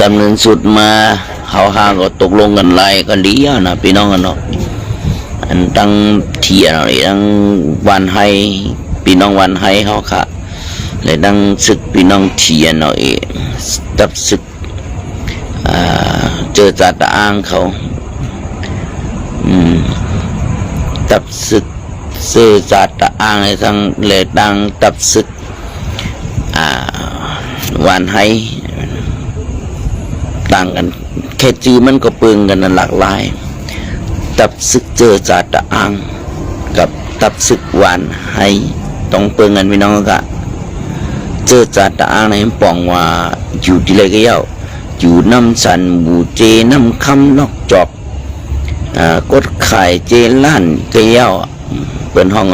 ำเนินสุดมาเขาหาก็ตกลงกันไรก็ดีนะพี่น้องกันเนาะอันตั้งเทียนอะไรตั้งวันให้พี่น้องวันให้เขาค่ะเลยตั้งศึกพี่น้องเทียนหน่อยตับศึกเจอจ่าตาอ้างเขาตับศึกเจอจ่าตาอ้างในทั้งเลยตั้งตับศึกวันให้ต่างกันแค่จื้อมันก็เปิงกันหลากหลายตับศึกเจอจ่าตาอ้างกับตับศึกวันให้ต้องเปิงกันพี่น้องก็เจอจ่าตาอ้างในปองว่าอยู่ที่ไรก็เย้าอยู่น้ำสันบูเจน้ำคำนอกจอกกดไข่เจล้านก็เย้าเปิดห้อง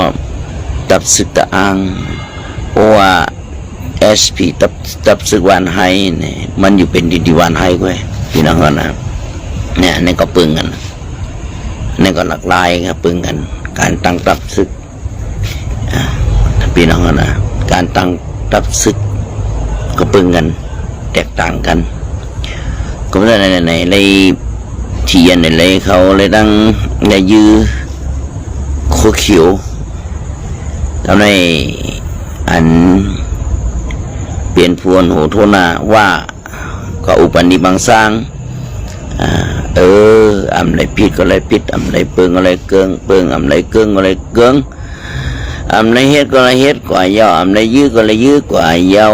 ตับศึกตาอ้างเพราะว่าSP ตับศึกวันให้เนี่ยมันอยู่เป็นดีวันให้เว้ยพี่น้องกันนะเนี่ยนี่ก็ปึงกันนี่ก็หลากหลายครับปึงกันการตั้งตับศึกพี่น้องกันนะการตั้งตับศึกก็ปึงกันแตกต่างกันก็ไม่ได้ในเลยเทียนในเลยเขาเลยตั้งในยื้อโคเขียวแล้วในอันเปลี่ยนพวนโหโทนาว่าก็อุปนิบังสร้างอำไรพิษก็ไรพิษอำไรเปิงอะไรเกิงเปิงอำไรเกิงอะไรเกิงอำไรเฮ็ดก็ไรเฮ็ดกว่าเย้าอำไรยื้อก็ไรยื้อกว่าเย้า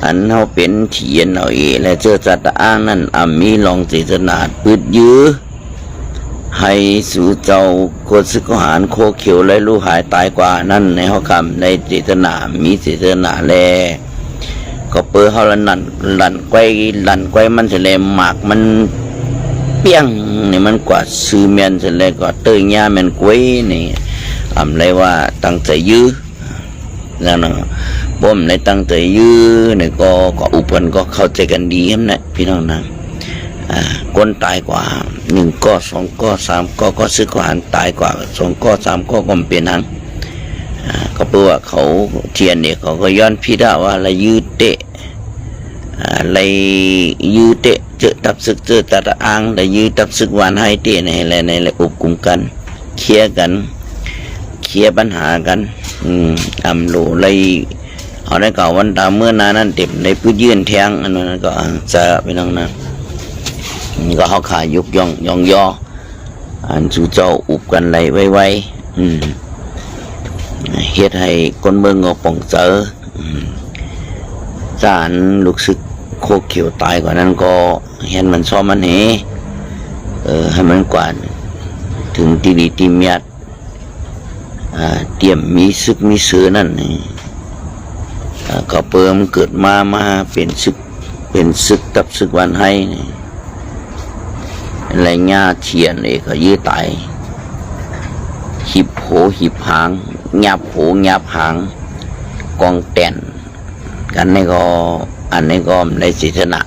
อันเขาเป็นเทียนเอาเองและเจอจัตตาอ้างนั่นมีลองเจตนาปืดยื้อให้สู่เจ้าโคสึกหารโคเขียวและลูกหายตายกว่านั่นในห้องคำในเจตนามีเจตนาแลก็เปิดเขาลันไกวมันเสลหมากมันเปี้ยงนี่มันกว่าซื้อเมียนเสลก็เตยหญ้ามันกวยนี่ไรว่าตั้งใจยื้อนั่นนะบ่มในตั้งใจยื้อนี่ก็อุปนก็เข้าใจกันดีครับนะพี่น้องนะคนตายกว่า1ก้อ2ก้อ3ก้อก็ซื้อขวานตายกว่า2ก้อ3ก้อก็เปลี่ยนหังก็เพื่อว่าเขาเทียนเนี่ยเขาก็ย้อนพิดาว่าอะไรยืดเตะอะไรยืดเตะเจอตับศึกเจอตัดอ้างแต่ยืดตับศึกวันให้เตะในอะไรอุบกลุ่มกันเคลียร์กันเคลียร์ปัญหากันโลเลยเอาได้ก่าวันตาเมื่อนานั้นเต็มในพื้นยื่นแทงอันนั้นก็จะไปน้องนะก็เขาขายุกย่องย่ออันสู่เจ้าอุบกันไรไว้เฮ็ดให้คนเมืองงอป่องเจอสารลูกศึกโคเขียวตายกว่านั้นก็เห็นมันซ้อมมันให้มันกว่าถึงตีดีตีเมียดเตรียมมีซึกมีเสือนั่นก็เปิมเกิดมาเป็นซึกตับซึกวันให้อะไรเงี้ยเทียนเลยก็ยื้อตายหิบโหหิบหางงับโหงับหางกองแตนกันนี่ก็อันนี้ก็ในจิตนา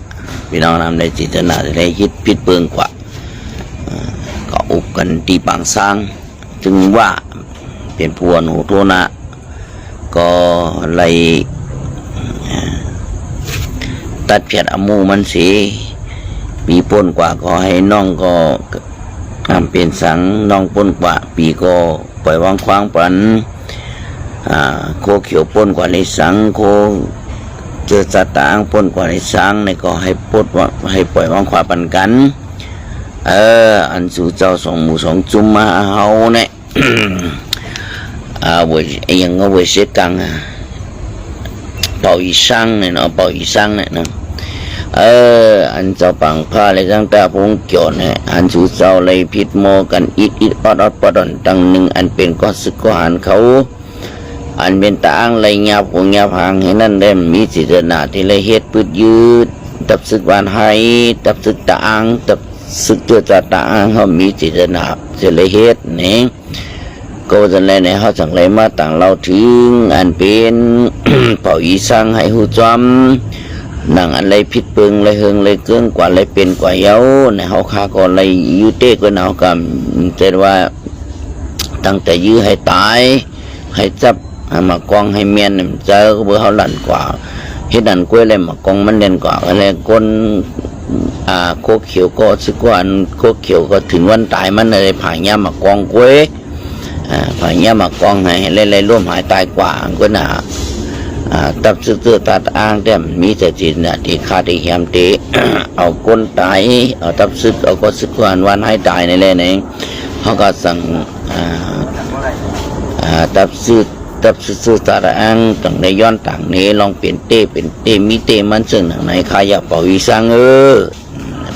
พี่น้องนำในจิตนาได้คิดพิดเปิงกว่าก็อุบกันตีปังสร้างจึงว่าเป็นพวนโหโทนะก็เลยตัดเพียดอมูมันสีปีป้นกว่าก็ให้น้องก็เปลี่ยนสังน้องป้นกว่าปีก็ปล่อยวางควางปันโคเขียวป้นกว่าในสังโคเจอจัตตางป้นกว่าในสังในก็ให้ปดว่าให้ปล่อยวางควาปันกันอันสู่เจ้าสองหมู่สองจุ่มมาเฮาเนี่ยยังก็เวเสกังเป่าอีสังเนี่ยเนาะเป่าอีสังเนี่ยเนาะอันเจ้าปังผ้าเลยตั้งแต่พงเกี่ยวเนี่ยอันสู่เจ้าเลยผิดโมกันอิดปอดปอดตั้งหนึ่งอันเป็นก็สึกก็หันเขาอันเป็นตาอ้างเลยเงียบหัวเงียบหางให้นั่นได้มีจิตนาที่เลยเฮ็ดปืดยืดตับสึกวันให้ตับสึกตาอ้างตับสึกเจอตาอ้างเขามีจิตนาจะเลยเฮ็ดเนี่ยก็จะเลยในเขาสั่งเลยมาต่างเราถึงอันเป็น เป่าอีสังให้หูจอมนั่งอะไรผิดเปิงอะไรเฮงอะไรเกินกว่าอะไรเป็นกว่าเย้าในเขาคาก่อนอะไรยื้อเตะก็หนาวกันแต่ว่าตั้งแต่ยื้อให้ตายให้จับให้มากองให้เมียนเจอก็เบื่อเขาหลั่นกว่า เฮ็ดอันกล้วยเลยมากองมันเด่นกว่าอะไรก้นโคเขียวก็สึกว่าโคเขียวก็ถึงวันตายมันเลยผ่ายามากองกล้วยผ่ายามากองให้เล่ๆร่วมหายตายกว่าก็น่ะตับซึกตัดอ้างแต่มีแต่จิตน่ะที่ขาดที่แหมเตเอาก้นตายเอาตับซึกเอาก็สึกวันให้ตายในแหละนี่เขาก็สั่งตับซึกตาอังต่างในย้อนต่างนี้ลองเปลี่ยนเป็นมีมันซึ่งในขายเป่าวิสัง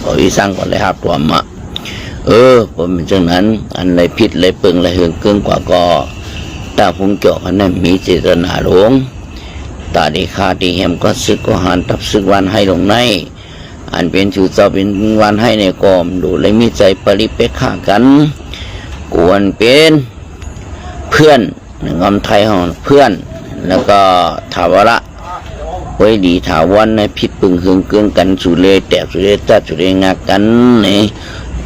เป่าวิสังก็เลยหับตัวมาผมเป็นจังนั้นอันไรพิษไรเปิงไรเฮืองเกินกว่าก็ตาพุงเกี่ยวกันนั้นมีเจตนาหลงตาดีคาดีแหมก็ซึกก็หันตับซึกวันให้ลงในอันเป็นชูเจ้าเป็นวันให้ในกอมดูเลยมีใจปริเปกขากันกวนเป็นเพื่อนงอมไทยของเพื่อนแล้วก็ถาวระไว้ดีถาวรในพิษปึงเฮืองเกินกันสุเลแตกสุเลตัดสุเลงักกันนี่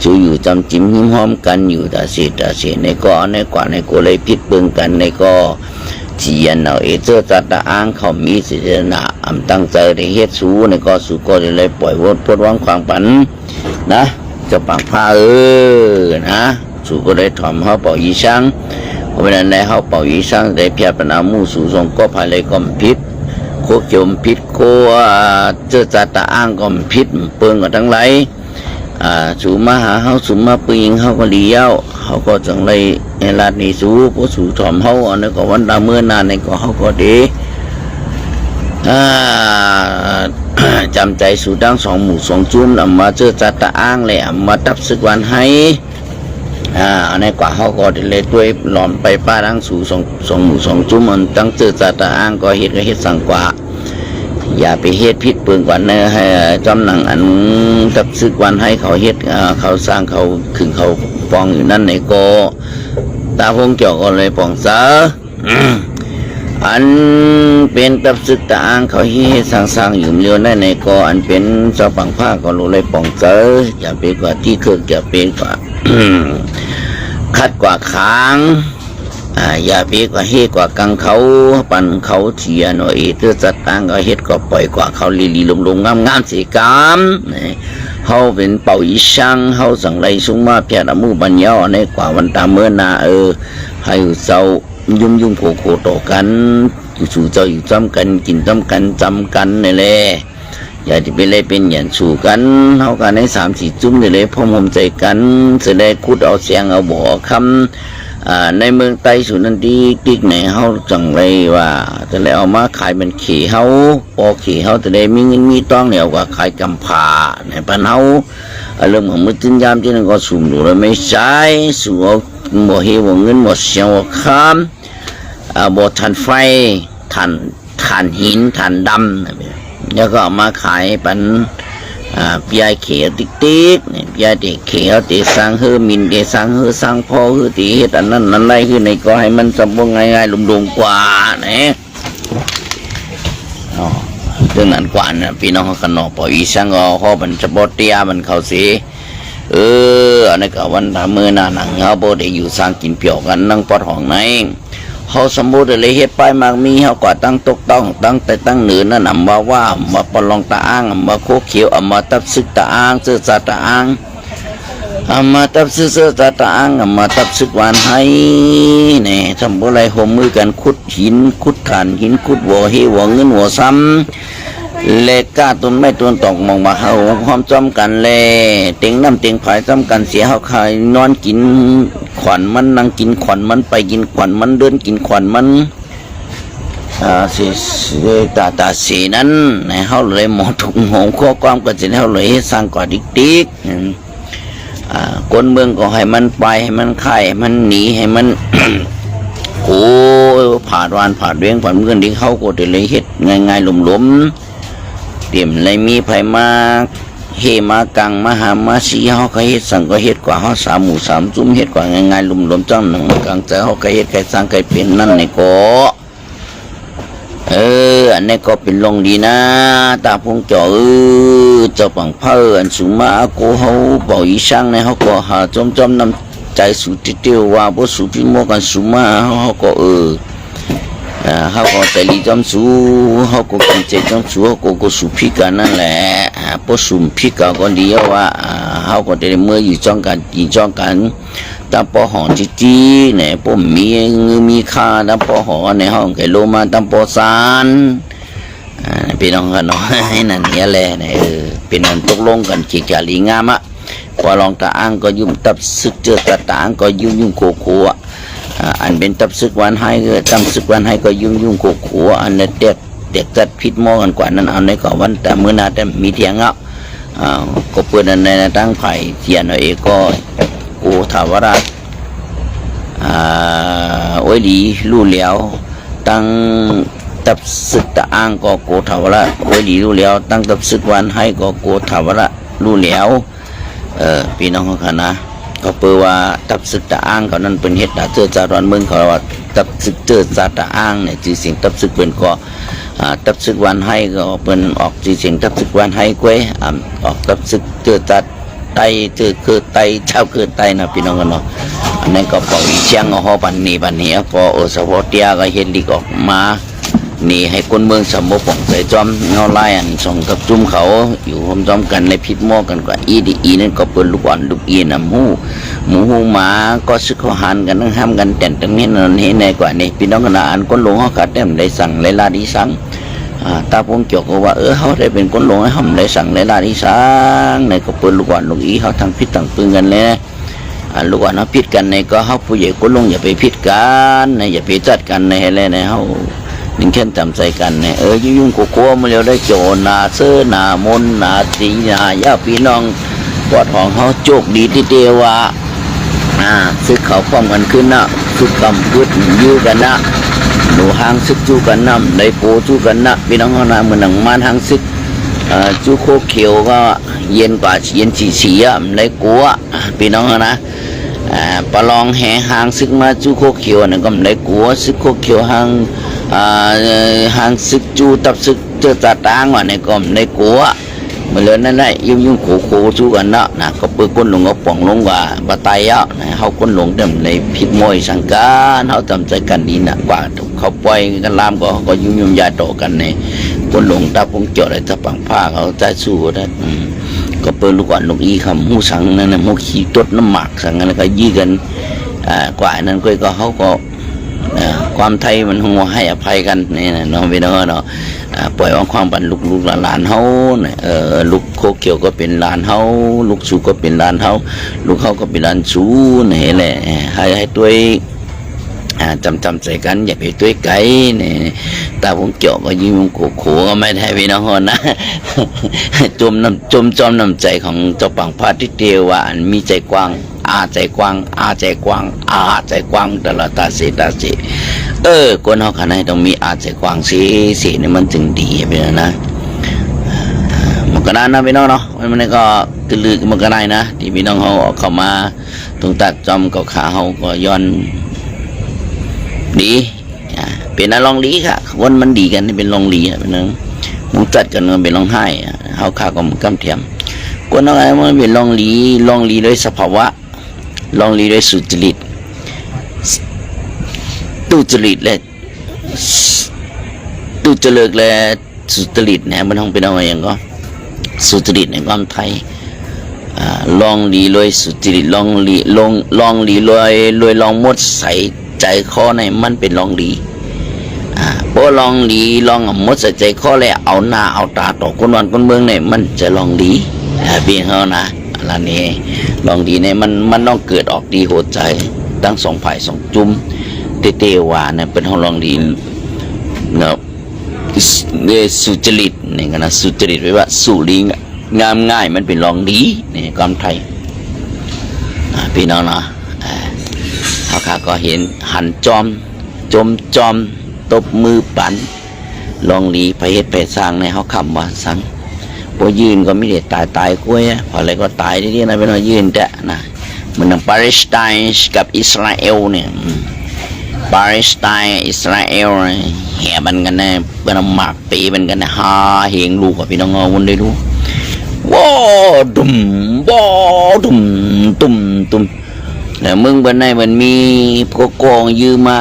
จูอยู่จำจิ้มหิมหอมกันอยู่ตาเสียในก็ในกว่าในก็เลยพิษปึงกันในก็จียนเอาเจอจัตตาอ้างเขามีเสนาตั้งใจในเฮ็ดสู้ในก็สู้ก็เลยปล่อยวดพ้นวังความปันนะจะปังผ้านะสู้ก็ได้ถ่อมเขาปล่อยยีช่างเพราะฉะนั้นในเขาเป่าอีสร้างได้เพียรปนามู่สู่ทรงก็ภายเลยก็พิษโคเขียวพิษโคเจอจัตตาอ้างก็พิษเปิงกันทั้งหลายสู่มาหาเขาสู่มาปืนเขาก็เลี้ยวเขาก็จังเลยในลาดนี้สู่ผู้สู่ถ่อมเขาอันนี้ก็วันดาเมื่อนานในก็เขาก็ดีจำใจสู่ดังสองหมู่สองจุ้มมาเจอจัตตาอ้างเลยมาตับศึกวันให้ในกว่าเขาก็เลยด้วยหลอมไปป้าดังสู่สองหมู่สองจุ้มมันตั้งเจอจัตตาอ้างก็เฮ็ดสั่งกว่าอย่าไปเฮ็ดพิษเปืนกว่าเนื้อให้จำหนังอันตับซึกวันให้เขาเฮ็ดเขาสร้างเขาขึ้นเขาปองอยู่นั่นในก็ตาพงเกี่ยวก็เลยปองเสืออันเป็นตับซึกตาอ้างเขาเฮ็ดสร้างอยู่เร็วนั่นในก็อันเป็นเจ้าปังผ้าก็รู้เลยปองเสืออย่าไปกว่าที่เครื่องอย่าเป็นกว่าคัดกว่าค้างอย่าเพียกว่าเฮ็ดกว่ากังเขาปั่นเขาเฉียหน่อยเตื้อจัดตั้งก็เฮ็ดก็ปล่อยกว่าเขาลีลงงามสีกามเขาเป็นเป่าอีช่างเขาสั่งไรสุ่งมาเพียรมู่บัญญัติในกว่าวันตาเมื่อนาให้เจ้ายุ่งโคต่อกันอยู่สู่เจ้าอยู่จำกันกินจำกันนี่แหละอย่าที่ไปเลยเป็นอย่างสู่กันเขากันใน3-4 จุ่มนี่เลยพร้อมใจกันจะได้คุดเอาเสียงเอาบ่อคำในเมืองไต้สุนันดีกิ๊กไหนเขาจังไรว่าจะเลยเอามาขายเป็นขี่เขาพอขี่เขาจะได้มีเงินมีต้องเหนียวกว่าขายกำผาในพันเขาเรื่องของมือจิ้นยามที่นั่นก็สุ่มดูเลยไม่ใช่สุ่มบ่เหี่ยวเงินบ่เสียงบ่คำบ่ทันไฟทันหินทันดำแล้วก็เอามาขายเป็นปียเขียวติ๊กปียเด็กเขียวตีสังเฮมินเดสังเฮสังพ่อคือตีเฮ็ดอันนั้นนั่นไรคือในก็ให้มันสมบูรณ์ง่ายๆลงกว่าเนี่ยเรื่องนั้นกว่านะพี่น้องเขาขนมปล่อยอีสังเขามันจะบดเตียมันเขาสิอันนี้ก็วันทำมือหน้าหนังเขาโบได้อยู่สร้างกินเปี่ยวกันนั่งปอดห้องไหนเขาสมบูรณ์เลยเฮ็ดไปมากมีเขากว่าตั้งตกต้องตั้งเหนือนั่นว่ามาปลองตาอ้างมาโคเขียวมาตับซึกตาอ้างเสื้อซาตาอ้างมาตับซึกเสื้อซาตาอ้างมาตับซึกวานให้เนี่ยทำอะไรหมมือกันขุดหินขุดฐานหินขุดหัวเหัวเงินหัวซ้ำเล็กก้าต้นไม้ต้นตอกมองมาเขาหอมจอมกันเลยเต็งน้ำเต็งผายจอมกันเสียเขาขายนอนกินขวัญมันนั่งกินขวัญมันไปกินขวัญมันเดินกินขวัญมันตาสีนั้นในเขาเลยหมอถุงหงข้อความก็จะเขาเลยสร้างก่อดิกคนเมืองก็ให้มันไปให้มันไข่มันหนีให้มัน โอ้ผ่าดวานผ่าเวียงผ่าเมืองที่เขาก็จะเลยเฮ็ดง่ายๆหลมเตรียมเลยมีไผมาเฮมากังมาหามาสีเขาก็เฮ็ดสั่งก็เฮ็ดกว่าเขา3 หมู่ 3 จุ่มเฮ็ดกว่าง่ายๆหลมๆจังหนึ่งกังใจเขาก็เฮ็ดใครสร้างใครเป็นนั่นในก็อันนี้ก็เป็นลงดีนะตาพงจ่อเจ้าปังเพิ่นสูงมาโกเขาบ่อีช่างในเขาก็หาจอมนำใจสู่เตี้ยวว่าบ่สู่พี่โมกันสูงมาเขาก็ เขาก็ใจลีจอมสูเขาก็กินใจจอมสูเขาก็สูพิกันนั่นแหละพอสูพิกันก็เดียวว่าเขาก็ได้เมื่ออยู่จ้องกันกินจ้องกันตั้งปอหอจีเนี่ยพวกมีค่าตั้งปอหอในห้องไก่โลมาตั้งปอซานพี่น้องกันเนาะนั่นเนี่ยแหละเนี่ยเป็นอันตกลงกันเกี่ยวกับลีงามอ่ะพอลองตาอ้างก็ยุ่งตับซึกเจอตาอ้างก็ยุ่งโคโค่อันเป็นตับซึกวันให้ก็ตั้งซึกวันให้ก็ยุ่งโคโค่อันนั้นเด็กจัดพิษมอกันกว่านั้นเอาในก่อนวันแต่มื้อนาแต่มีเถียงอ่ะก็เปิดในตั้งไผ่เทียนเอาเองก็กูถาวราชโอ้ยดีลู่เหลียวตั้งตับซึกตาอ้างก็กูถาวราชโอ้ยดีลู่เหลียวตั้งตับซึกวันให้ก็กูถาวราชลู่เหลียวพี่น้องเขานะก็เปิดว่าตับซึกตาอ้างเขานั้นเป็นเหตุด่าเจอจารอนเมืองเขาว่าตับซึกเจอจาตาอ้างเนี่ยจื่อเสียงตับซึกเป็นก็ตับซึกวันให้ก็เป็นออกจื่อเสียงตับซึกวันให้กล้วยออกตับซึกเจอจัดไตเจอคือไตเจ้าคือไตนะพี่น้องกันเนาะอันนั้นก็พอวิเชียงเอาห่อปันนี้พอสวอเตียก็เห็นลีกออกมานี่ให้คนเมืองสมบูรณ์ใส่จอมเงาไล่อันส่งกับจุ่มเขาอยู่พร้อมกันในพิษหม้อกันกว่าอีนั่นก็เป็นลูกอ่อนลูกอีนหมูหมาก็ซึกเขาหันกันนั่งห้ามกันแต่งตรงนี้นั่นเห็นในกว่านี่พี่น้องกันอ่านคนหลงเขาขัดเต็มได้สั่งเลยลาดีสั่งตาผมเกี่ยวกับว่าเขาได้เป็นคนหลงให้หำได้สั่งเลยลาดีสั่งในก็เป็นลูกอ่อนลูกอีเขาทำพิษต่างปืนกันเลยลูกอ่อนเขาพิษกันในก็เขาผู้ใหญ่คนหลงอย่าไปพิษกันในอย่าไปจัดกันในอะไรในเขานิ่งแค่จำใจกันเนี่ยยุ่งโคมาเร็วได้โจนาเสื้อหนามนหนาตีหนาย่าพี่น้องปอดของเขาโจกดีที่เดียวว่าซึกเขาพร้อมกันขึ้นนะซึกกำพึ่งยื้อกันนะหนูหางซึกจูกันนะในโปจูกันนะพี่น้องเขานะเหมือนหนังมันหางซึกจูโคเขียวก็เย็นกว่าเย็นสีในกัวพี่น้องเขานะประลองแห่หางซึกมาจูโคเขียวนั่นก็ในกัวซึกโคเขียวหางซึกจูตับซึกเจอตาตางว่าในกรมในกัวมาเลยนั่นแหละยุ่งโคจูกันเนาะนะก็เปิดก้นหลงก็ป่องลงว่าบาตายอ่ะนะเขาก้นหลงเดิมในพิษมวยสังการเขาจำใจกันดีนะกว่าเขาปล่อยกันลามก็ยุ่งยาโตกันในก้นหลงตาพงเจาะอะไรตาปังผ้าเขาใจสู้ได้ก็เปิดลูกอ่อนลูกอีคำหูสังนั่นนะหูขี้ตดน้ำหมักสังนั้นก็ยี่กันกว่านั้นก็เขาก็ความไทยมันหัวให้อภัยกันนี่นะน้องพี่น้องเนาะปล่อยวางความบันลูกหลานเฮาลูกโคเขียวก็เป็นหลานเฮาลูกสูก็เป็นหลานเฮาลูกเขาก็เป็นหลานสูนี่แหละให้ตัวจำใจกันอย่าไปตัวไกลนี่ตาผมเกี่ยวก็ยิ่งโขก็ไม่ได้พี่น้องนะจมน้ำใจของเจ้าปังพาทิเทวามีใจกว้างใจกว้างใจกว้างตลอดตาเสคนเขาขนาดต้องมีใจกว้างสิเนี่ยมันถึงดีไปแล้วนะมันก็ได้นะพี่น้องเนาะมันก็ตื่นลือมันก็ได้นะที่พี่น้องเขาเข้ามาตรงตัดจอมกับขาเขาก็ย้อนดีเป็นอะไรลองดีค่ะวันมันดีกันเป็นลองดีเป็นนึงมุงจัดกันมันเป็นลองให้เขาขาก็มันกำเทียมคนอะไรมันเป็นลองดีด้วยสภาวะลองดีด้วยสุจริตตุจริตและตุจริตและสุจริตเนี่ยมันต้องเป็นอะไรอย่างก็สุจริตในความไทยลองดีเลยสุจริตลองดีเลยลองมดใส่ใจข้อในมันเป็นลองดีพอลองดีลองมดใส่ใจข้อแล้วเอาหน้าเอาตาต่อคนวันคนเมืองเนี่ยมันจะลองดีพี่เขานะอะไรนี่ลองดีเนี่ยมันต้องเกิดออกดีโหดใจทั้งสองฝ่ายสองจุ่มเตวาเนี่ยเป็นห้องลองดีเนาะสุจริตนี่กันนะสุจริตแปลว่าสุริงามง่ายมันเป็นลองดีนี่ความไทยพี่น้องนะเขาข้าก็เห็นหันจอมตบมือปั่นลองดีไปเฮ็ดไปสร้างในเขาคำว่าสังพอยืนก็ไม่ได้ตายกล้วยพออะไรก็ตายที่นะเป็นว่ายืนแต่นะเหมือนปาเลสไตน์กับอิสราเอลเนี่ยปาเลสไตน์อิสราเอลแห่บันกันเนี่ยเป็นหมากปีบันกันเนี่ยเฮงลูกกับพี่น้องเอาวนได้ดูว้าดุมตุ่มแล้วมึงบันไหนมันมีพวกกองยืมมา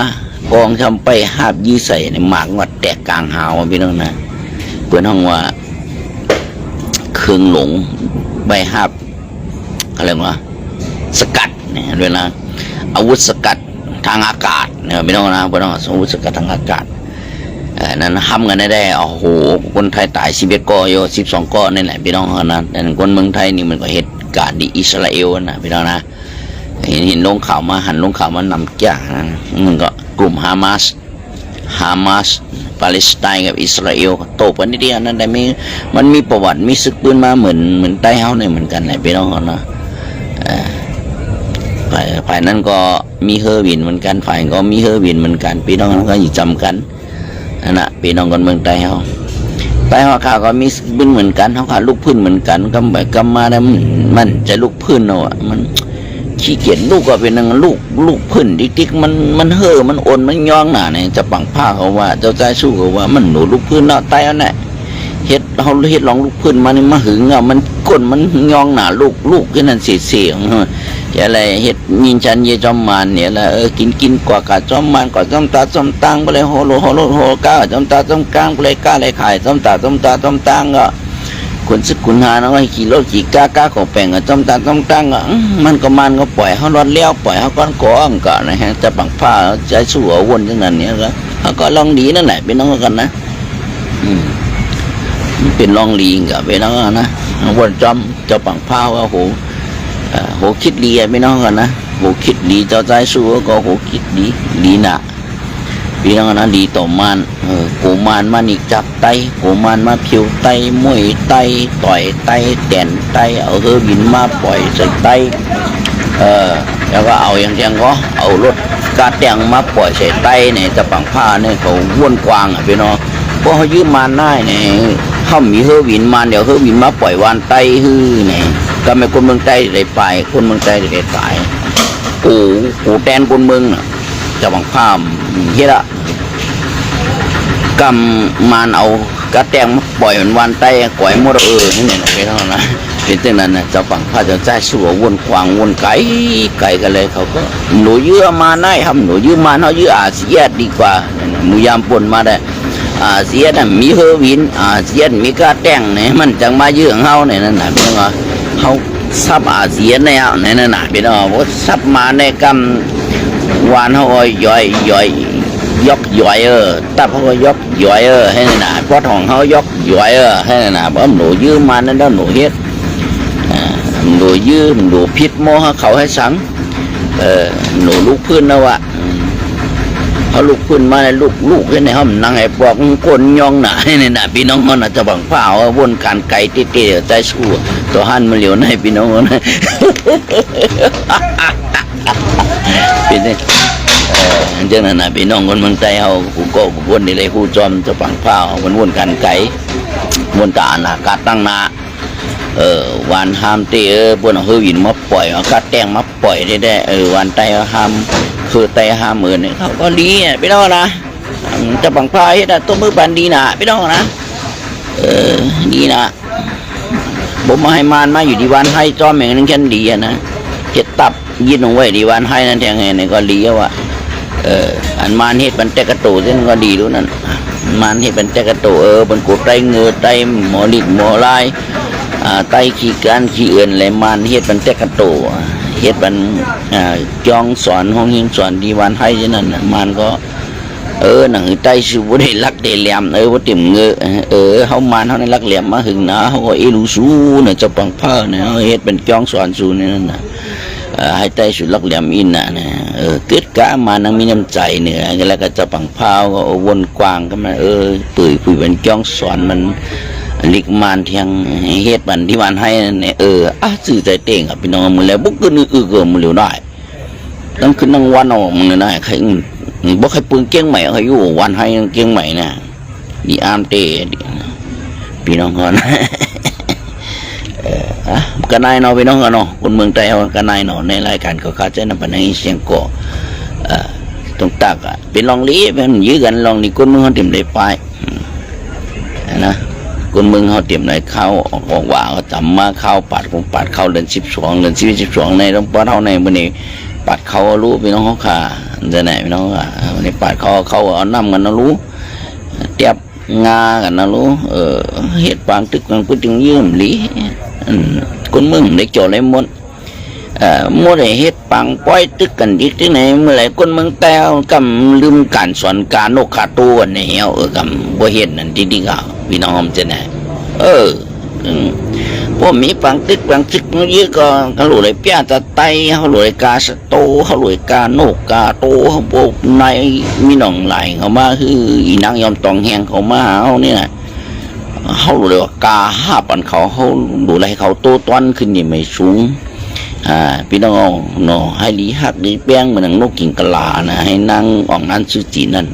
กองทำไปหาบยี่ใส่ในหมากวัดแตกกลางหาวพี่น้องนะเปิดห้องว่าเครื่องหลงใบหาบอะไรวะสกัดเนี่ยเวลาอาวุธสกัดทางอากาศเนี่ยพี่น้องนะพี่น้องอาวุธสกัดทางอากาศนั้นทำกันได้โอ้โหคนไทยตาย11 ก้อโย12 ก้อนี่แหละพี่น้องนะแต่คนเมืองไทยนี่มันก็เหตุการณ์ที่อิสราเอลนะพี่น้องนะเห็นลงข่าวมาหันลงข่าวมานำจ้ามันก็กลุ่มฮามาสปาเลสไตน์กับอิสราเอลโตกันนิดเดียวนั่นแต่มันมีประวัติมีศึกปืนมาเหมือนใต้เฮาเนี่ยเหมือนกันแหละพี่น้องนะฝ่ายนั้นก็มีเฮอร์วินเหมือนกันฝ่ายก็มีเฮอร์วินเหมือนกันพี่น้องก็อยู่จำกันนะพี่น้องคนเมืองใต้เฮาข่าวก็มีปืนเหมือนกันเขาขาลูกพื้นเหมือนกันก็แบบกำมาแล้วมันจะลูกพื้นเนาะมันขี้เกียจลูกก็เป็นนั่งลูกพื้นติ๊กมันเห่อมันอ่อนมันย่องหนาเนี่ยจะปังผ้าเขาว่าเจ้าใจสู้เขาว่ามันหนูลูกพื้นเนาะใต้เอาเนี่ยเฮ็ดลองลูกพื้นมานี่มาหึงอ่ะมันก้นมันย่องหนาลูกแค่นั้นเสียงอะไรเฮ็ดยินชันเยจอมมานเนี่ยละกินกว่ากะจอมมานกว่าจอมตาจอมตังไปเลยโหก้าจอมตาจอมกลางไปเลยก้าเลยขายจอมตาจอมตังก็คนซึกคุณหาเนาะขี่รถขี่ก้าของแปลงอ่ะจอมตาจอมตังอ่ะมันก็ปล่อยเขารอดเลี้ยวปล่อยเขาก้อนก้อนก็นะฮะจะปังผ้าใจสู้เอาวนจังนั้นเนี่ยก็เขาก็ลองดีนั่นแหละเป็นน้องกันนะเป็นลองลีงกับเป็นน้องนะวนจอมจะปังผ้าว่าโหคิดดีไม่น้องกันนะโหคิดดีเจ้าใจสู้ก็โหคิดดีนะพี่น้องนะดีต่อมันกูมันมาอีกจับไตกูมันมาผิวไตมวยไตต่อยไตแดนไตเอาเฮอบินมาปล่อยใส่ไตแล้วก็เอาอย่างก็เอารถกาแตงมาปล่อยใส่ไตเนี่ยจะปังผ้าเนี่ยเขาว้วนกวางพี่น้องเพราะเขายืมมันได้เนี่ยเขามีเฮอบินมันเดี๋ยวเฮอบินมาปล่อยวานไตฮือเนี่ยก็ไม่คนเมืองใต้ได้ไปคนเมืองใต้ได้ตายกูแทนคนเมืองจะบังคับเฮ็ดอะกำมันเอากระแตงมาปล่อยมันวันไตก่อยมดนี่เนี่ยนะพี่น้องนะเป็นเช่นนั้นนะจะบังคับจะใจสู้วนควางวนไก่กันเลยเขาก็หนูยื้อมาได้ทำหนูยื้อมาเขายื้ออาเซียนดีกว่าหนูยามปนมาได้อาเซียนมีเฮอร์วินอาเซียนมีกระแตงเนี่ยมันจังมายื้อเขาเนี่ยนั่นนะพี่น้องเขาซับอาเซียนเนี่ยในนั้นนะพี่น้องว่าซับมาในกำวานเขาย่อยยกย่อยตับเขาก็ยกย่อยให้นั่นนะพอของเขายกย่อยให้นั่นนะเพราะหนูยื้อมานั่นแล้วหนูเฮ็ดหนูยื้อหนูพิษโมเขาให้สังหนูลูกพื้นนะวะเขาลูกพื้นมาในลูกให้ในห้องนั่งไอ้ปอกคนย่องหนาให้นั่นนะพี่น้องมันจะบังผ้าวนการไก่เตี้ยใจสู้ตัวหันมาเหลียวในพี่น้องนะเป็นเจ้าหน้าพี่น้องคนเมืองใต้เขาผู้โก้ผู้วนนี่เลยผู้จอมจะปังผ้าวนวนกันไก่วนตาหน้ากาตั้งหน้าวันห้ามเตะพวกเราเฮวินมาปล่อยเอากาแตงมาปล่อยได้วันไต้ห้ามคือไต้ห้ามมือเนี่ยเขาก็ดีพี่น้องนะจะปังผ้าเฮ็ดตัวมือปันดีนะพี่น้องนะดีนะผมมาให้มานมาอยู่ดีวันให้จอมอย่างนั้นแค่ดีนะเจ็ดตับยินลงไว้ดีวันให้นั่นแทงไงเนี่ยก็ดีว่ะอันมานเฮ็ดเป็นแตกระโตเส้นก็ดีรู้นั่นมานเฮ็ดเป็นแตกระโตเป็นกูไตเงือไตหมอลิดหมอลายไตขี้การขี้เอื่นเลยมานเฮ็ดเป็นแตกระโตเฮ็ดเป็นจองสอนห้องยิงสอนดีวันให้นั่นมันก็หนังไตสิบุได้ลักได้แหลมว่าติ่มเงือเขามานเขาในลักแหลมมาหึงนะเขาก็ลูซูเนี่ยจะปังผ้าเนี่ยเฮ็ดเป็นจองสอนซูนี่นั่นนะให้ใจสุดลักเหลี่ยมอินนะเกิดกะมานังมีน้ำใจเนี่ยแล้วก็จะปังพาวก็วนกวางก็มันปุ๋ยเป็นจ้องสอนมันลิกมานเทียงเฮ็ดบันที่วันให้เนี่ยสื่อใจเต่งกับพี่น้องมือแล้วบุกขึ้นก็มือเหลียวได้ต้องขึ้นนั่งวันออกมือได้ใครบ่ใครปืนเกี้ยงใหม่ใครอยู่วันให้เกี้ยงใหม่นะดีอามเตะพี่น้องก่อนกันนายเนาะพี่น้องกันเนาะคนเมืองไทยกันนายเนาะในรายการเขาขาดใจนำปัญหาเสียงก่อตรงตักเป็นลองลี้เป็นยื้อกันลองนี่คนเมืองเขาเตรียมได้ไปนะคนเมืองเขาเตรียมได้เข้าออกว่าเขาจำมาเข้าปัดเข้าเดือน12ในต้องป้อนเท่าในมื้อนี้ปัดเขารู้พี่น้องเขาขา จะไหนพี่น้องอ่ะในป่าเขาเอาน้ำกันนะรู้เตียบงากันนะรู้เห็ดปางตึกมันก็จึงยืมหลีคนมึงได้โจเลยหมดมัวได้เฮ็ดปังป้อยตึกกันอีกที่ไหนเมื่อไหร่คนเมืองแต้วกำลืมการสอนการนกขาตัวเนี่ยกำบ่เฮ็ดนั่นจริงๆอ่ะพี่น้องจะไหนพวกมีปังตึกเยอะก็รู้เลยเปียตะไตเขารู้เลยกาสโตเขารู้เลยกานกกาโตเขาพวกในมีน้องไหลเขามาคืออีนางยอมตองแหงเขามาเขานี่นะเขารู้เลยว่ากาห้าปันเขารู้เลยเขาโตต้นขึ้นนี่ไม่สูงพี่น้องเนาะให้ลีหักลีแป้งเหมือนนกกิ่งกะลานะให้นางออกนั้นชื่อจีนั่น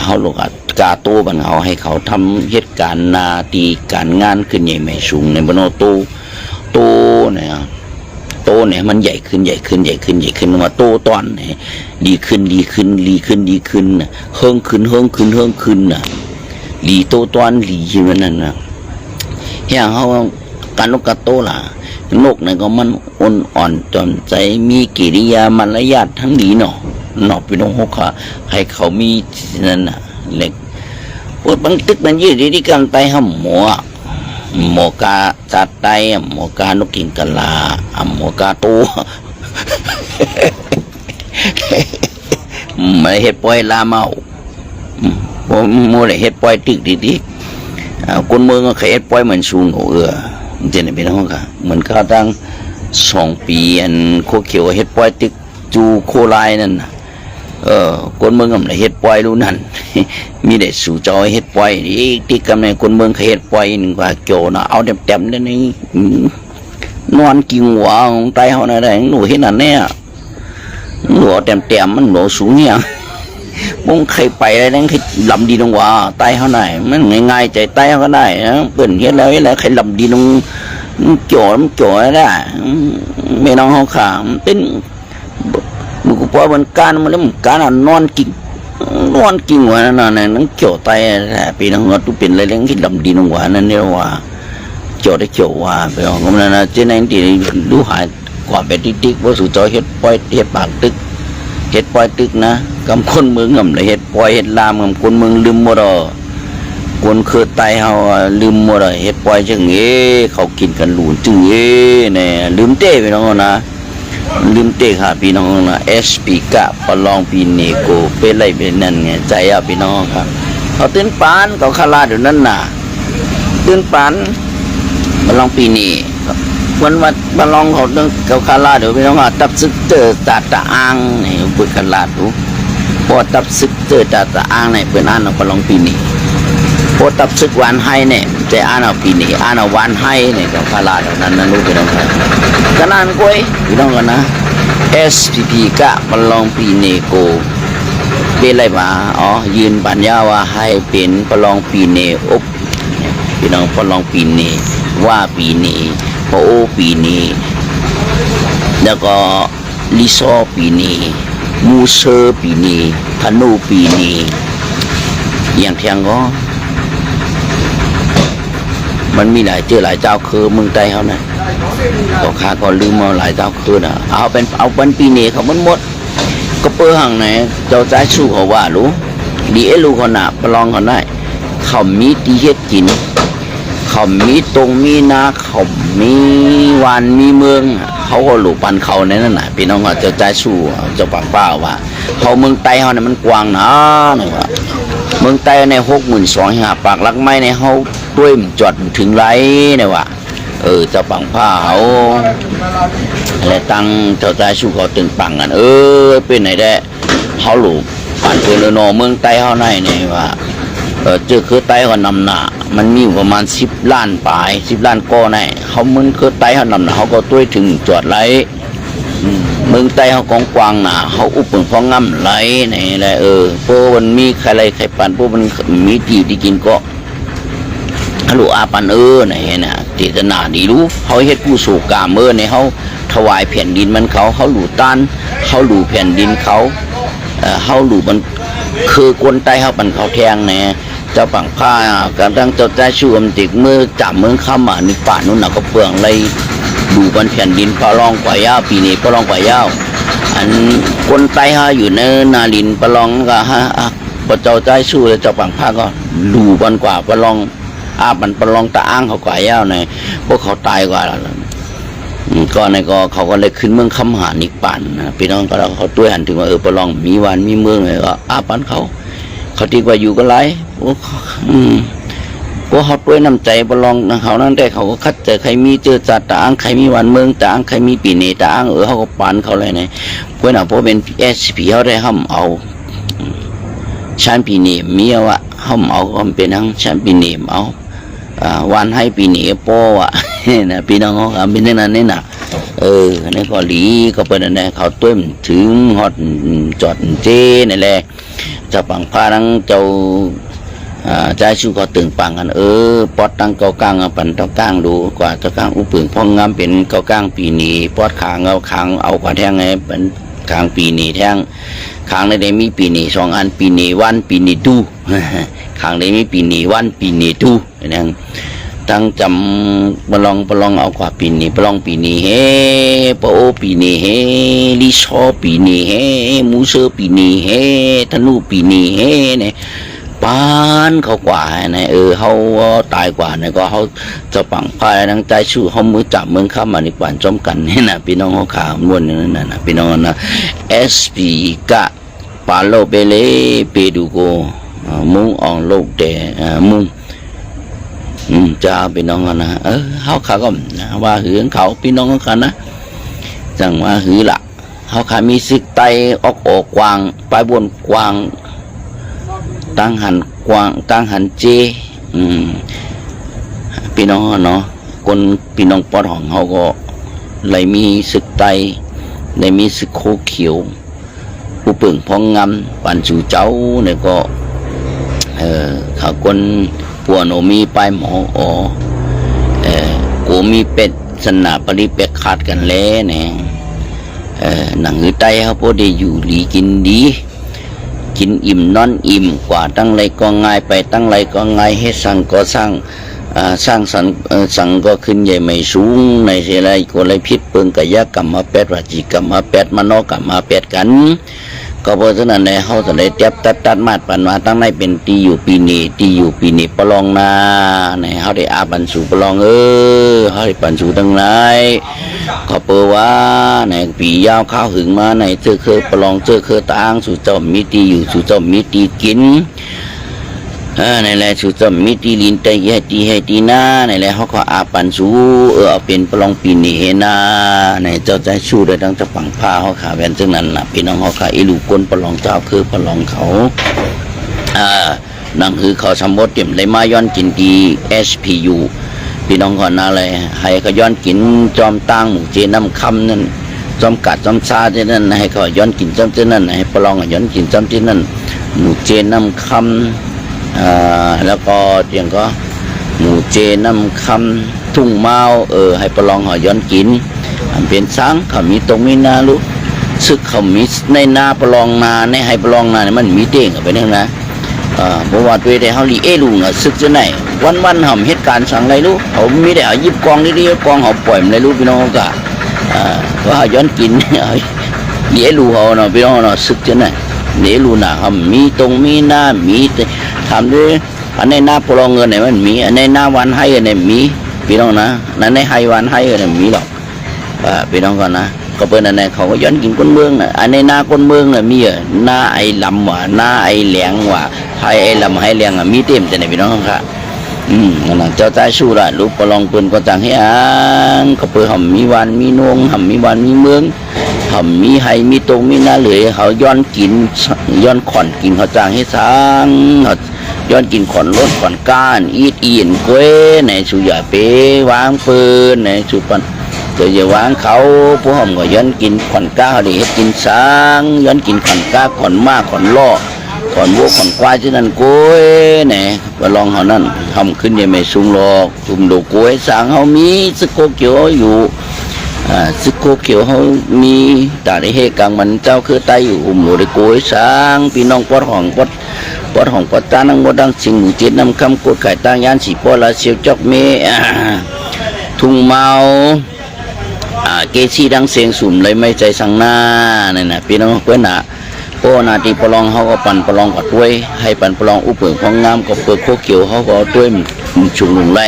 เขาลูกกาโตบันเขาให้เขาทำเหตุการณ์นาตีการงานขึ้นใหญ่ไม่สูงในบนโตเนี่ยมันใหญ่ขึ้นมาโตตอนเนี่ยดีขึ้นนะเฮิงขึ้นนะลีโตตอนลีอยู่นั่นนะอย่างเขาการนกกาโตล่ะนกเนี่ยก็มันอ่อนจนใจมีกิริยามารยาททั้งดีเนาะพี่น้องเขาให้เขามีนั่นน่ะเล็กพวกบางตึกมันยืดที่กันไตห้ำหมอกาจัดไตหมอกานกกิ่งกะลาหมอกาตัวไม่เฮ็ดปล่อยลาเมาผมโมได้เฮ็ดปล่อยตึกดีคนเมืองก็เฮ็ดปล่อยเหมือนสูงเจนเป็นห้องค่ะเหมือนข้าตั้ง2 ปีอันโคเขียวเฮ็ดปล่อยตึกจูโคลายนั่นคนเมืองกำลังเฮ็ดปล่อยรู้นั่นมีได้สู่จอยเฮ็ดปล่อยนี่ที่กำลังคนเมืองเฮ็ดปล่อยนึงว่าโจนะเอาเต็มๆนี่นอนกินหัวของไตเฮาน่ะได้หนูเฮ็ดนั่นแน่หนูเต็มๆมันหนูสูงเนี่ยมึงใครไปอะไรนั่นใครลำดีตรงว่าไตเฮาไหนมันง่ายๆใจไตเฮาก็ได้นะเปิ้นเฮ็ดแล้วใครลำดีตรงโจได้ไม่น้องเฮาขามเป็นมึงก็พอมันการมันแล้วมันการนอนกินหัวนั่นนั่นโจไตพี่น้องว่าตุเป็นอะไรเรื่องที่ลำดีตรงว่านั่นเนี่ยว่าโจได้โจว่าไปเอาก็มันนะเจ้านั่นที่ดูหายกว่าไปติ๊กว่าสู่จอยเฮ็ดปล่อยเฮ็ดปากตึกเฮ็ดปล่อยตึกนะกำคนเมืองกำเลยเฮ็ดปล่อยเฮ็ดลามกำคนเมืองลืมหมดคนคือไตเฮาลืมหมดเฮ็ดปล่อยจังเขากินกันหลูนจึงเนี่ยลืมเต้พี่น้องนะลืมเต้ค่ะพี่น้องนะSP กะประลองปีเนโกเป็นไรเป็นนั่นไงใจพี่น้องครับเขาตื่นปานเขาคาราเดี๋ยวนั้นน่ะตื่นปานประลองปีนี้วันวัดประลองเขาคาราเดี๋ยวพี่น้องตับซึกเจอตาอ่างนี่บุกคาราดูพอตับซึกเจอตาอ่างเนี่ยเป็นอ่านประลองปีนี้พอตับซึกวันให้เนี่ยแต่อ่านเอาปีนี้อ่านเอาวันให้เนี่ยเขาคาราเดี๋ยวนั้นรู้พี่น้องครับขนาดก้อยพี่น้องกันนะ SPP กะประลองปีเนโกเป็นไรมายืนปัญญาว่าให้เป็นประลองปีเนอบพี่น้องประลองปีเนว่าปีเนพอโอปีเนแล้วก็ลิซอปีเนมูเซอร์ปีเนพานูปีเนอย่างเทียงก็มันมีหลายเจ้าคือเมืองไทยเขานะก็ข้าก็ลืมมาหลายเจ้าคือนะเอาเป็นปีเนเขาหมดก็เปื้อหังไหนเจ้าใจสู้เขาว่ารู้ดีรู้เขาหนาประลองเขาได้เขามีที่เฮ็ดกินเขามีตรงมีนาเขามีวันมีเมืองเขาก็หลูปันเขาในนั่นน่ะพี่น้องว่าเจ้าใจสู้เจ้าปากเปล่าว่าเขาเมืองไทยเขาเนี่ยมันกว้างนะนี่ว่าเมืองไทยใน62,000ปากลักไม้ในเขาด้วยจอดถึงไรเนี่ยว่าเจ้าปังผ้าเขาอะไรตั้งเจ้าใจสู้เขาตึงปังกันเป็นไหนได้เขาหลูปันเป็นโนเมืองไทยเขาในเนี่ยว่าเจอคือไตเขานำหนามันมีประมาณ10 ล้านปลาย10 ล้านก้อในเขามึงคือไตเขานำหนาเขาก็ต้วยถึงจอดไรมึงไตเขากองกวางหนาเขาอุปผงพองง่ำไรไหนแหละพวกมันมีใครปันพวกมันมีที่กินก็ฮัลโหลอาปันไหนนะเจตนาดีรู้เขาเฮ็ดผู้สู่กามในเขาถวายแผ่นดินมันเขาหลู่ต้านเขาหลู่แผ่นดินเขาหลู่มันคือคนไตเขาปันเขาแทงเนี่ยเจ้าปังผ้าการตั้งเจ้าใจชูมติกเมื่อจับเมืองข้ามมาในป่านู้นน่ะก็เปลืองเลยดูบนแผ่นดินพอลองกว่ายาวปีนี้พอลองกว่ายาว อันคนไตฮะอยู่ในนาลินประลองก็ฮะพระเจ้าใจสู้เลยเจ้าปังผ้าก็ดูบันกว่าประลองมันประลองตาอ้างเขากว่าย่าในพวกเขาตายกว่าก็ในก็เขาก็เลยขึ้นเมืองคำหานิกปันนะพี่น้องก็เขาตัวหันถึงว่าประลองมีวันมีเมืองเลยก็ปันเขาดีกว่าอยู่ก็ไรพวกเขาด้วยน้ำใจประลองเขานั่นแต่เขาก็คัดเจอใครมีเจอจัดตาอ้างใครมีวันเมืองตาอ้างใครมีปีนี้ตาอ้างเขาก็ปันเขาเลยเนี่ยพวกนั้นพวกเป็นSPเขาได้ห้ามเอาชั้นปีนี้มีว่าห้ามเอาก็เป็นทั้งชั้นปีนี้เอาวันให้ปีนี้โป้อะนะพี่น้องเขาเป็นนั่นนี่นะนี่ก็หลีก็เป็นนั่นเขาต้มถึงฮอดจอดเจนี่แหละจะปังพาทั้งเจ้าใจชูก็ตึงปังกันปอดตั้งเกากลางปั่นเกากลางดูกว่าเกากลางอุปึงพองงามเป็นเกากลางปีนี้ปอดขางเอาขางเอากว่าแท่งไงเป็นขางปีนี้แท่งขางได้มีปีนี้2 อันปีนี้วันปีนี้ดูขางได้มีปีนี้วันปีนี้ดูนั่นตั้งจำประลองเอากว่าปีนี้ประลองปีนี้เฮปโอปีนี้เฮลิชอปีนี้เฮมูเซอปีนี้เฮธนูปีนี้เฮเนี่ยปานเขากว่าเนี่ยเขาตายกว่าเนี่ยก็เขาจะปังพายทั้งใจชู้เขามือจับเมืองข้ามมาในป่านจอมกันนี่นะพี่น้องเขาข่าวล้วนนั่นนะพี่น้องนะ SP กะปาโลเปเลเปดูโกมุงอองโลกเดมุงจะพี่น้องนะเขาขาก็ว่าหือเขาพี่น้องกันนะจังว่าหือละเขาขามีสิกไตออกกวางไปบนกวางตั้งหันกวางตั้งหันเจพี่น้องเนาะคนพี่น้องปอดของเขาก็เลยมีสึกไตเลยมีสึกโคเขียวผู้ปึ่งพองงำปั่นสู่เจ้าเนี่ยก็เขาคนปวโนมีไปหมอกูมีเป็ดสนาปริเป็ดขาดกันแล้วเนี่ยหนังหือไตเขาพอได้อยู่หลีกินดีกินอิ่มนอนอิ่มกว่าตั้งไรก็ง่ายไปตั้งไรก็ง่ายให้สั่งก็สร้างสั่งก็ขึ้นใหญ่ไม่สูงในเสียไรก็เลยพิษเปิงกายกรรมมา8 วจีกรรมมา8 มโนกรรมมา8กันก็เพราะฉะนั้นในเขาจะได้เจ็บตัดมาดปันมาตั้งในเป็นตีอยู่ปีนี้ประลองนาในเขาได้บันสู่ประลองเขาได้ปันสู่ตั้งไรก็เปิดว่าในปียาวข้าวหึงมาในเจอเคยประลองเจอเคยตางสู่เจ้ามีตีอยู่สู่เจ้ามีตีกินในแหละสู่เจ้ามีตีลินแต่ให้ตีหน้าในแหละเขาก็ปันสู่เป็นประลองปีนี้เฮนาในเจ้าใจสู้ได้ทั้งจะปังผ้าเขาขาแวนซึ่งนั้นนะพี่น้องเขาขาอิลูกนประลองเจ้าคือประลองเขานั่นคือเขาสมบูรณ์เต็มเลยมาย้อนกินดี SPU พี่น้องก่อนนะเลยให้เขาย้อนกินจอมตั้งหมู่เจน้ำคำนั่นจอมกัดจอมซาที่นั่นให้เขาย้อนกินจอมที่นั่นให้ประลองย้อนกินจอมที่นั่นหมู่เจน้ำคำแล้วก็เตียงก็หมู่เจน้ำคำทุ่งเมาให้ประลองเขาย้อนกินเป็นช้างเขามีตรงมีนาลูกซึกเขามีในนาประลองนาในให้ประลองนาเนี่ยมันมีเด้งไปนั่นนะเพราะว่าตัวเดียวเขาลีลุงซึกจะไหนวันๆเขาเหตุการณ์สั่งอะไรลูกเขามีแต่ยิบกองดีๆกองเขาปล่อยมันเลยลูกพี่น้องก็ว่าย้อนกินลีลูเขาเนาะพี่น้องเนาะซึกจะไหนลีลูน่ะเขามีตรงมีหน้ามีทำด้วยอันในหน้าประลองเงินไหนมันมีอันในหน้าวันให้อันไหนมีพี่น้องนะนั้นในให้วันให้อันไหนมีหรอกพี่น้องก่อนนะก็เป็นอันไหนเขาก็ย้อนกินคนเมืองน่ะอันในหน้าคนเมืองน่ะมีหน้าไอ้ลำว่ะหน้าไอ้แหลงว่ะให้ไอ้ลำให้แหลงมีเต็มแต่ไหนพี่น้องค่ะนั่นเจ้าใจสู้ละลูกประลองปืนก็จังให้ก็เปิดห่มมีวันมีนวงห่มมีวันมีเมืองห่มมีไห้มีตรงมีหน้าเหลือเขาย้อนกินย้อนขอนกินเขาจังให้สร้างย้อนกินขอนรถขอนก้านอีดอีนกล้วยในสุยาเปวางปืนในสุปันเดี๋ยวจะวางเขาผู้ห่มก็ย้อนกินขอนก้าเขาดีให้กินสร้างย้อนกินขอนก้าขอนมากขอนล่อขอนวัวขอนควายที่นั่นกล้วยเนี่ยก็ลองเขานั่นทำขึ้นยังไม่สูงหรอกจุ่มดูกล้วยสร้างเขามีสโคเขียวอยู่สโคเขียวเขามีแต่ในเหตุการณ์มันเจ้าคือไตอยู่หุ่มหนูได้กล้วยสร้างพี่น้องปอดของปอดตานังบดังสิงหมู่เจ็ดน้ำคำกดไก่ตั้งยานสีปอละเสียวจอกเมทุ่งเมา เกชีดังเสียงสุ่มเลยไม่ใจสังหน้าเนี่ยนะพี่น้องเพื่อนน่ะโอ้นาทีประลองเขาก็ปั่นประลองกับด้วยให้ปั่นประลองอุปเปิงของงามกับเปิดโคเขียวเขาก็ด้วยจุงลุงไล่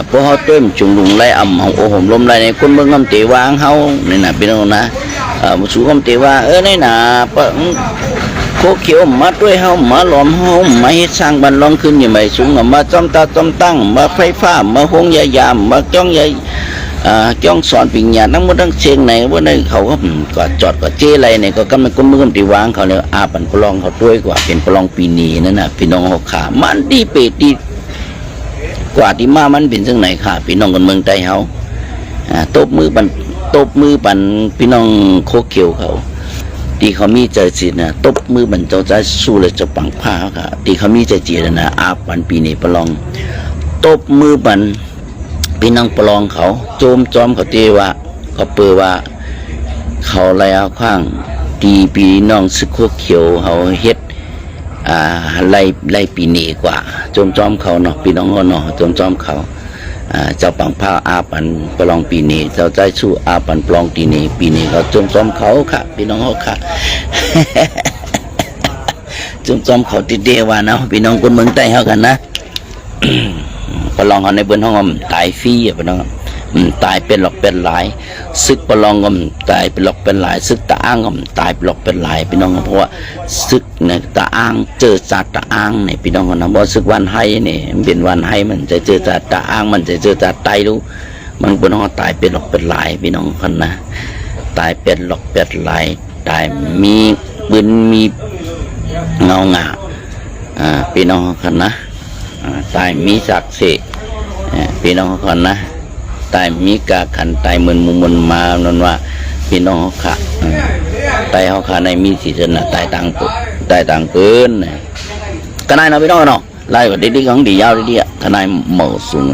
พวกเขาด้วยจุงลุงไล่อ่ำของโอหมลมไล่ในคนเมืองคำเตวางเขาเนี่ยนะพี่น้องนะมุสูคำเตว่านี่นะโคเขียวมาด้วยเขามาหลอมเขามาให้สร้างบันลองขึ้นอย่างไรสูงมาจอมตาจอมตั้งมาไฟฟ้ามาหงยายามมาจ้องยายจ้องสอนปิญญาทั้งหมดทั้งเชียงไหนว่าในเขาก็จอดก็เจอะไรเนี่ยก็กำลังก้มมือตีวางเขาเลยปันปลองเขาด้วยกว่าเป็นปลองปีนี้นั่นน่ะพี่น้องเขาขามันดีเปรตดีกว่าที่มามันเป็นซึ่งไหนค่ะพี่น้องคนเมืองไทยเขาตบมือปันพี่น้องโคเขียวเขาที่เขามีใจจิตนะตบมือปันเจ้าใจสู้เลยจะปังผ้าค่ะที่เขามีใจจิตนะปันปีนี้ปลองตบมือปันพี่น้องปลองเขาโจมจอมเขาตีว่าเขาเปิดว่าเขาไล่เอาข้างตีพี่น้องสึกโคเขียวเขาเฮ็ดไล่ปีนี้กว่าโจมจอมเขาเนาะพี่น้องเขาเนาะโจมจอมเขาเจ้าปังผ้าปันปลองปีนี้เจ้าใจสู้ปันปลองปีนี้เขาโจมจอมเขาค่ะพี่น้องเขาค่ะ โจมจอมเขาติดเดียวว่าเนาะพี่น้องคนเมืองใต้เขากันนะประลองเขาในบนห้องตายฟรีพี่น้องตายเป็นหลอกเป็นหลายซึกประลองก็ตายเป็นหลอกเป็นหลายซึกตาอ้างก็ตายเป็นหลอกเป็นหลายพี่น้องเพราะว่าซึกเนี่ยตาอ้างเจอจัดตาอ้างเนี่ยพี่น้องนะเพราะซึกวันให้เนี่ยเป็นวันให้มันจะเจอจัดตาอ้างมันจะเจอจัดตายรู้มันบนห้องตายเป็นหลอกเป็นหลายพี่น้องคนนะตายเป็นหลอกเป็นหลายตายมีปืนมีเงาหงาพี่น้องคนนะตายมีศักดิ์ศรีพี่น้องคนนะตายมีกาขันตายเหมือนมุนมานั่นว่าพี่น้องเขาขาตายเขาขาในมีสีชนะตายต่างปืนก็นายนะพี่น้องเนาะไล่ว่าดีๆของดียาวดีๆทนายเหม่อสูง